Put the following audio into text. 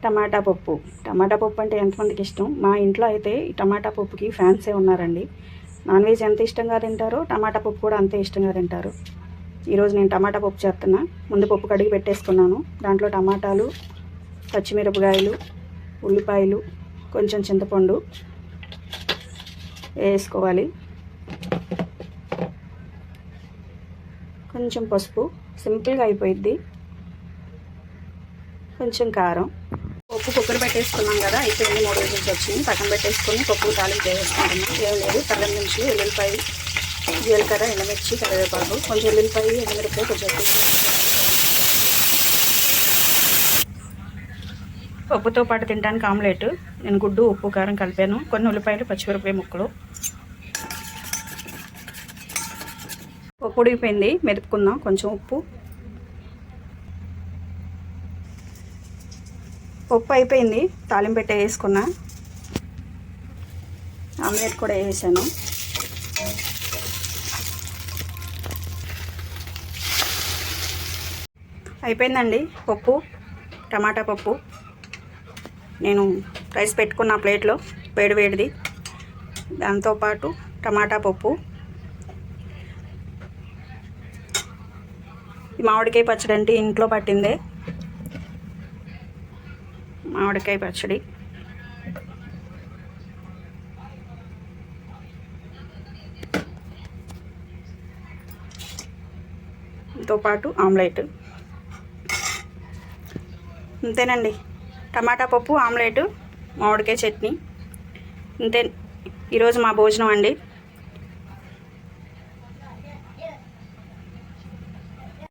టమాటా పప్పు అంటే ఎంతమందికి ఇష్టం? మా ఇంట్లో అయితే ఈ టమాటా పప్పుకి ఫ్యాన్సే ఉన్నారండి. నాన్ వెజ్ ఎంత ఇష్టంగా తింటారో టమాటా పప్పు కూడా అంతే ఇష్టంగా తింటారు. ఈరోజు నేను టమాటా పప్పు చేస్తున్నా. ముందు పప్పు కడిగి పెట్టేసుకున్నాను. దాంట్లో టమాటాలు, పచ్చిమిరపకాయలు, ఉల్లిపాయలు, కొంచెం చింతపండు వేసుకోవాలి. కొంచెం పసుపు, సింపుల్గా అయిపోయిద్ది. కొంచెం కారం. పప్పు కుక్కర్ పెట్టేసుకున్నాం కదా, అయిపోయింది. 3 విజిల్స్ వచ్చింది. పక్కన పెట్టేసుకొని పప్పు తాలింపు వేసుకుంటున్నాం. ఏం లేదు, కల్లం నుంచి ఎల్లుల్లిపాయ, జీలకర్ర, ఎండుమిర్చి, కరివేపాకు, కొంచెం ఎల్లుల్లిపాయ, ఎండుమిరపకాయ, కొంచెం పప్పుతో పాటు తినడానికి ఆమ్లెట్. నేను గుడ్డు, ఉప్పు, కారం కలిపాను. కొన్ని ఉల్లిపాయలు, పచ్చిమిరపకాయ ముక్కలు. పప్పు ఉడికిపోయింది, మెదుపుకుందాం. కొంచెం ఉప్పు. పప్పు అయిపోయింది, తాలింపు పెట్టే వేసుకున్నా. ఆమ్లెట్ కూడా వేసాను. అయిపోయిందండి పప్పు, టమాటా పప్పు. నేను రైస్ పెట్టుకున్న ప్లేట్లో వేడివేడిది, దాంతోపాటు టమాటా పప్పు. ఈ మామిడికాయ పచ్చడి అంటే ఇంట్లో పట్టిందే. మామిడికాయ పచ్చడి, తో పాటు ఆమ్లెట్. అంతేనండి, టమాటా పప్పు, ఆమ్లెట్, మామిడికాయ చట్నీ. అంతే ఈరోజు మా భోజనం అండి.